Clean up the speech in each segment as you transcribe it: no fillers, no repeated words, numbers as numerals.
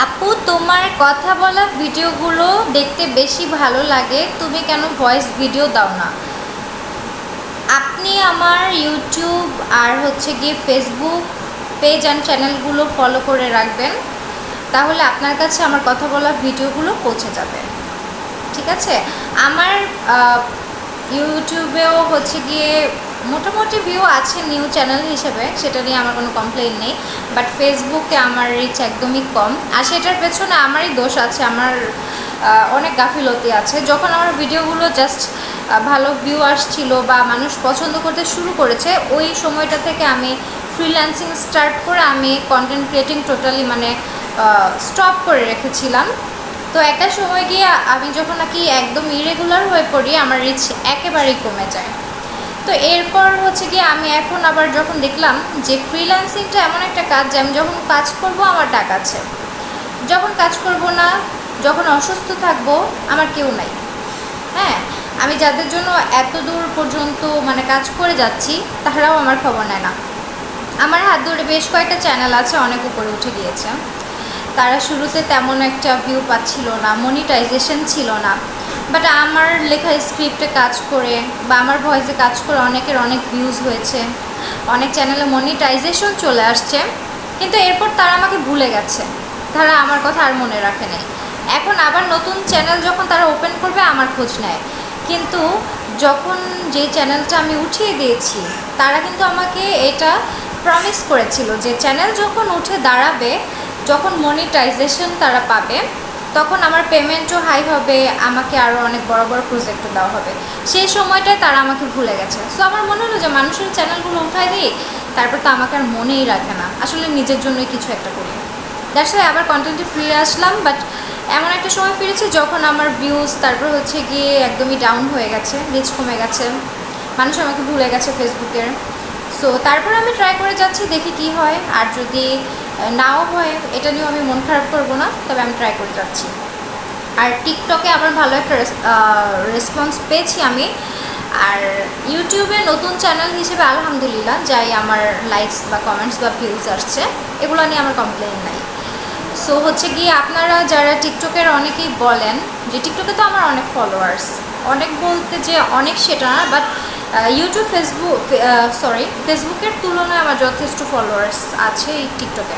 আপু, তোমার কথা বলা ভিডিওগুলো দেখতে বেশি ভালো লাগে, তুমি কেন ভয়েস ভিডিও দাও না? আপনি আমার ইউটিউব আর হচ্ছে গিয়ে ফেসবুক পেজ অ্যান্ড চ্যানেলগুলো ফলো করে রাখবেন, তাহলে আপনার কাছে আমার কথা বলা ভিডিওগুলো পৌঁছে যাবে। ঠিক আছে? আমার ইউটিউবেও হচ্ছে গিয়ে মোটামুটি ভিউ আছে নিউ চ্যানেল হিসেবে, সেটা নিয়ে আমার কোনো কমপ্লেইন নেই। বাট ফেসবুকে আমার রিচ একদমই কম, আর সেটার পেছনে আমারই দোষ আছে, আমার অনেক গাফিলতি আছে। যখন আমার ভিডিওগুলো জাস্ট ভালো ভিউ আসছিল বা মানুষ পছন্দ করতে শুরু করেছে, ওই সময়টা থেকে আমি ফ্রিল্যান্সিং স্টার্ট করে আমি কন্টেন্ট ক্রিয়েটিং টোটালি স্টপ করে রেখেছিলাম। তো একটা সময় গিয়ে আমি যখন নাকি একদম ইরেগুলার হয়ে পড়ি, আমার রিচ একেবারেই কমে যায়। তো এরপর হচ্ছে গিয়ে আমি এখন আবার যখন দেখলাম যে ফ্রিল্যান্সিংটা এমন একটা কাজ যে আমি যখন কাজ করব আমার টাকা আছে, যখন কাজ করব না, যখন অসুস্থ থাকবো, আমার কেউ নাই। হ্যাঁ, আমি যাদের জন্য এত দূর পর্যন্ত কাজ করে যাচ্ছি, তারাও আমার খবর নেয় না। আমার হাত ধরে বেশ কয়েকটা চ্যানেল আছে, অনেক উপরে উঠে গিয়েছে। তারা শুরুতে তেমন একটা ভিউ পাচ্ছিল না, মনিটাইজেশন ছিল না। বাট আমার লেখা স্ক্রিপ্টে কাজ করে বা আমার ভয়েসে কাজ করে অনেকের অনেক ভিউজ হয়েছে, অনেক চ্যানেলে মনিটাইজেশন চলে আসছে। কিন্তু এরপর তারা আমাকে ভুলে গেছে, তারা আমার কথা আর মনে রাখে নাই। এখন আবার নতুন চ্যানেল যখন তারা ওপেন করবে আমার খোঁজ নেয়, কিন্তু যখন যে চ্যানেলটা আমি উঠিয়ে দিয়েছি, তারা কিন্তু আমাকে এটা প্রমিস করেছিল যে চ্যানেল যখন উঠে দাঁড়াবে, যখন মনিটাইজেশন তারা পাবে, তখন আমার পেমেন্টও হাই হবে, আমাকে আরও অনেক বড় বড় প্রজেক্টও দেওয়া হবে। সেই সময়টায় তারা আমাকে ভুলে গেছে। সো আমার মনে হলো যে মানুষের চ্যানেলগুলো উঠায় দিই, তারপর তো আমাকে আর মনেই রাখে না, আসলে নিজের জন্যই কিছু একটা করি। দ্যাটস ওয়াই আবার কন্টেন্টে ফিরে আসলাম। বাট এমন একটা সময় ফিরেছি যখন আমার ভিউজ তারপর হচ্ছে গিয়ে একদমই ডাউন হয়ে গেছে, রিচ কমে গেছে, মানুষ আমাকে ভুলে গেছে ফেসবুকের। সো তারপর আমি ট্রাই করে যাচ্ছি, দেখি কি হয়। আর যদি নাও হয়, এটা নিয়েও আমি মন খারাপ করবো না, তবে আমি ট্রাই করে যাচ্ছি। আর টিকটকে আবার ভালো একটা রেসপন্স পেয়েছি আমি। আর ইউটিউবে নতুন চ্যানেল হিসেবে আলহামদুলিল্লাহ যাই আমার লাইকস বা কমেন্টস বা ভিউজ আসছে, এগুলো নিয়ে আমার কমপ্লেন নাই। সো হচ্ছে গিয়ে আপনারা যারা টিকটকের অনেকেই বলেন যে টিকটকে তো আমার অনেক ফলোয়ার্স, অনেক বলতে যে অনেক সেটা না, বাট ইউটিউব ফেসবুকের তুলনায় আমার যথেষ্ট ফলোয়ার্স আছে এই টিকটকে।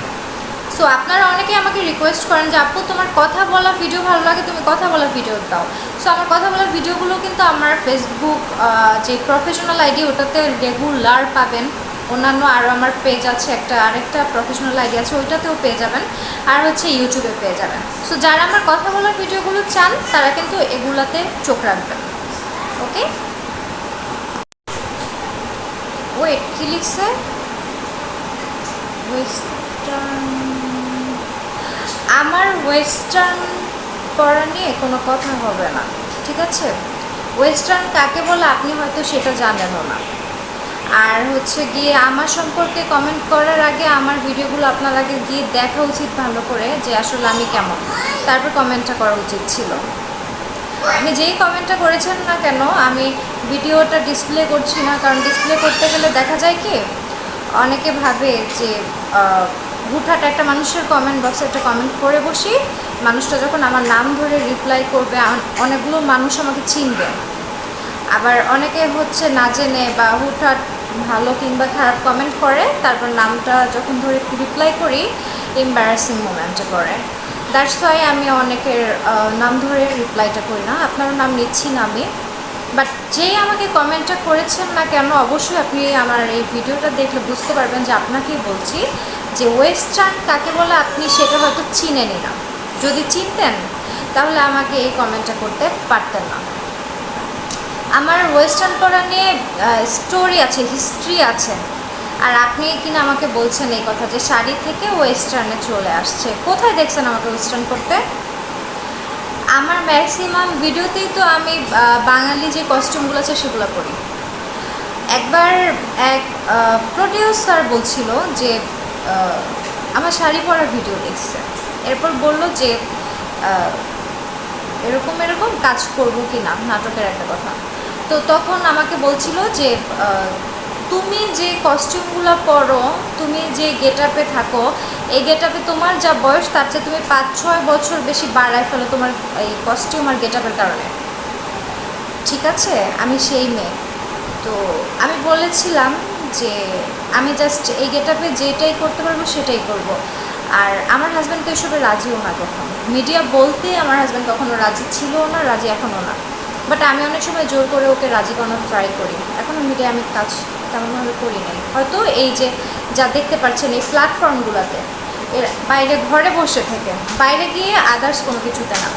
সো আপনারা অনেকে আমাকে রিকোয়েস্ট করেন যে আপু, তোমার কথা বলা ভিডিও ভালো লাগে, তুমি কথা বলা ভিডিও দাও। সো আমার কথা বলা ভিডিওগুলো কিন্তু আমার ফেসবুক যে প্রফেশনাল আইডি, ওটাতে রেগুলার পাবেন। অন্যান্য আরও আমার পেজ আছে, আরেকটা প্রফেশনাল আইডি আছে, ওইটাতেও পেয়ে যাবেন। আর হচ্ছে ইউটিউবে পেয়ে যাবেন। সো যারা আমার কথা বলার ভিডিওগুলো চান, তারা কিন্তু এগুলাতে চোখ রাখবেন। ওকে, ওয়েট, কি লিখছে? ওয়েস্টার্ন, আমার ওয়েস্টার্ন পরা নিয়ে কোনো কথা হবে না, ঠিক আছে? ওয়েস্টার্ন কাকে বলে আপনি হয়তো সেটা জানেনও না। আর হচ্ছে গিয়ে আমার সম্পর্কে কমেন্ট করার আগে আমার ভিডিওগুলো আপনার আগে গিয়ে দেখা উচিত ভালো করে, যে আসলে আমি কেমন, তারপর কমেন্টটা করা উচিত ছিল। আপনি যেই কমেন্টটা করেছেন না কেন, আমি ভিডিওটা ডিসপ্লে করছি না, কারণ ডিসপ্লে করতে গেলে দেখা যায় কি, অনেকে ভাবে যে হুটহাট একটা মানুষের কমেন্ট বক্সে একটা কমেন্ট করে বসি, মানুষটা যখন আমার নাম ধরে রিপ্লাই করবে, অনেকগুলো মানুষ আমাকে চিনবে। আবার অনেকে হচ্ছে না জেনে বা হুটহাট ভালো কিংবা খারাপ কমেন্ট করে, তারপর নামটা যখন ধরে রিপ্লাই করি, এম্বারাসিং মোমেন্টে করে। দ্যাটস ওয়াই আমি অনেকের নাম ধরে রিপ্লাইটা করি না, আপনার নাম নিচ্ছি না আমি। বাট যেই আমাকে কমেন্টটা করেছেন না কেন, অবশ্যই আপনি আমার এই ভিডিওটা দেখলে বুঝতে পারবেন যে আপনাকেই বলছি যে ওয়েস্টার্ন কাকে বলে আপনি সেটা হয়তো চিনেনই না। যদি চিনতেন তাহলে আমাকে এই কমেন্টটা করতে পারতেন না। আমার ওয়েস্টার্ন পরা নিয়ে স্টোরি আছে, হিস্ট্রি আছে। আর আপনি কিনা আমাকে বলছেন এই কথা যে শাড়ি থেকে ওয়েস্টার্নে চলে আসছে। কোথায় দেখছেন আমাকে ওয়েস্টার্ন করতে? আমার ম্যাক্সিমাম ভিডিওতেই তো আমি বাঙালি যে কস্টিউমগুলো আছে সেগুলো পরি। একবার এক প্রডিউসার বলছিল যে আমার শাড়ি পরার ভিডিও দেখছে, এরপর বলল যে এরকম এরকম কাজ করব কি না, নাটকের একটা কথা। তো তখন আমাকে বলছিল যে তুমি যে কস্টিউমগুলো পরো, তুমি যে গেট আপে থাকো, এই গেটআপে তোমার যা বয়স তার চেয়ে তুমি 5-6 বছর বেশি বাড়ায় ফেলো তোমার এই কস্টিউম আর গেটআপের কারণে। ঠিক আছে, আমি সেই মেয়ে। তো আমি বলেছিলাম যে আমি জাস্ট এই গেটআপে যেটাই করতে পারবো সেটাই করব। আর আমার হাজব্যান্ড তো এসবে রাজিও না কখনো। মিডিয়া বলতে আমার হাজব্যান্ড কখনো রাজি ছিল না, রাজি এখনও না। বাট আমি অনেক সময় জোর করে ওকে রাজি করানোর ট্রাই করি। এখনও মিডিয়া আমি কাজ তেমনভাবে করি নাই, হয়তো এই যে যা দেখতে পাচ্ছেন এই প্ল্যাটফর্মগুলোতে, এর বাইরে ঘরে বসে থেকে, বাইরে গিয়ে আদার্স কোনো কিছুতে না।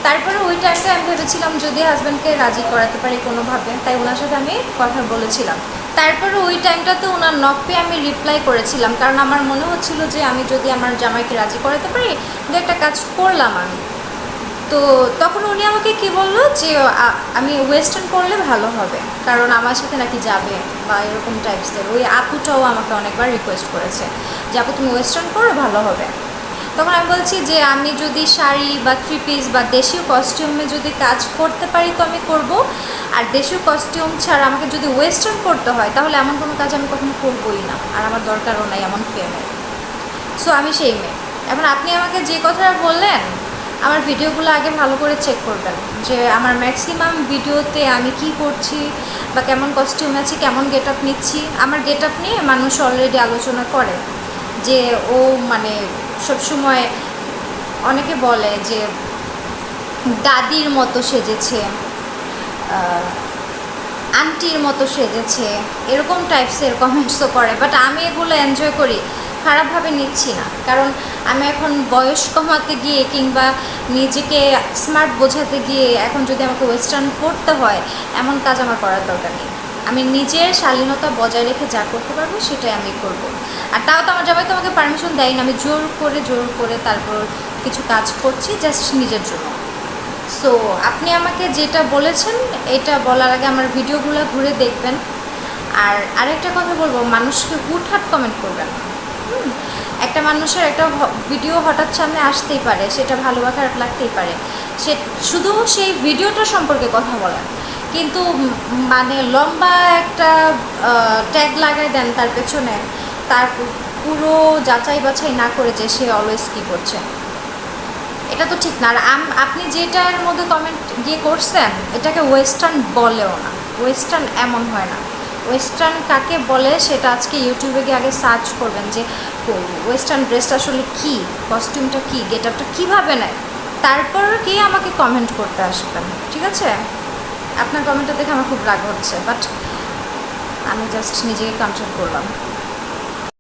তারপরে ওই টাইমটা আমি ভেবেছিলাম যদি হাজব্যান্ডকে রাজি করাতে পারি কোনোভাবে, তাই ওনার সাথে আমি কথা বলেছিলাম। তারপরে ওই টাইমটাতে ওনার নক পেয়ে আমি রিপ্লাই করেছিলাম, কারণ আমার মনে হচ্ছিল যে আমি যদি আমার জামাইকে রাজি করাতে পারি দু একটা কাজ করলাম আমি। তো তখন উনি আমাকে কি বললো যে আমি ওয়েস্টার্ন করলে ভালো হবে, কারণ আমার সাথে নাকি যাবে বা এরকম টাইপসের। ওই আপুটাও আমাকে অনেকবার রিকোয়েস্ট করেছে যে আপু তুমি ওয়েস্টার্ন করো ভালো হবে। তখন আমি বলছি যে আমি যদি শাড়ি বা 3 পিস বা দেশীয় কস্টিউমে যদি কাজ করতে পারি তো আমি করব, আর দেশীয় কস্টিউম ছাড়া আমাকে যদি ওয়েস্টার্ন করতে হয় তাহলে এমন কোনো কাজ আমি কখনো করবোই না, আর আমার দরকারও নাই এমন ফেমের। সো আমি সেই মেয়ে। এখন আপনি আমাকে যে কথাটা বললেন, আমার ভিডিওগুলো আগে ভালো করে চেক করবেন যে আমার ম্যাক্সিমাম ভিডিওতে আমি কি করছি বা কেমন কস্টিউম আছি, কেমন গেট আপ নিচ্ছি। আমার গেট আপ নিয়ে মানুষ অলরেডি আলোচনা করে যে ও মানে সবসময় অনেকে বলে যে দাদির মতো সেজেছে, আন্টির মতো সেজেছে, এরকম টাইপসের কমেন্টসও করে। বাট আমি এগুলো এনজয় করি, খারাপভাবে নিচ্ছি না। কারণ আমি এখন বয়স কমাতে গিয়ে কিংবা নিজেকে স্মার্ট বোঝাতে গিয়ে এখন যদি আমাকে ওয়েস্টার্ন করতে হয় এমন কাজ আমার করার দরকার নেই। আমি নিজের শালীনতা বজায় রেখে যা করতে পারবো সেটাই আমি করব। আর তাও তো আমার জামাই তো আমাকে পারমিশন দেয় না, আমি জোর করে তারপর কিছু কাজ করছি জাস্ট নিজের জন্য। সো আপনি আমাকে যেটা বলেছেন এটা বলার আগে আমার ভিডিওগুলো ঘুরে দেখবেন। আর আরেকটা কথা বলবো, মানুষকে হুটহাট কমেন্ট করবেন না। একটা মানুষের একটা ভিডিও হঠাৎ সামনে আসতেই পারে, সেটা ভালো বা খারাপ লাগতেই পারে, সে শুধু সেই ভিডিওটা সম্পর্কে কথা বলেন, কিন্তু মানে লম্বা একটা ট্যাগ লাগাই দেন তার পেছনে, তার পুরো যাচাই বাছাই না করে যে সে অলওয়েজ কী করছে, এটা তো ঠিক না। আর আপনি যেটার মধ্যে কমেন্ট গিয়ে করছেন এটাকে ওয়েস্টার্ন বলেও না, ওয়েস্টার্ন এমন হয় না। ওয়েস্টার্ন কাকে বলে সেটা আজকে ইউটিউবে গিয়ে আগে সার্চ করবেন যে ওয়েস্টার্ন ড্রেসটা আসলে কী, কস্টিউমটা কী, গেট আপটা কীভাবে নেয়, তারপর গিয়ে আমাকে কমেন্ট করতে আসবেন। ঠিক আছে, আপনার কমেন্টটা দেখে আমার খুব রাগ হচ্ছে, বাট আমি জাস্ট নিজেকে কন্ট্রোল করলাম।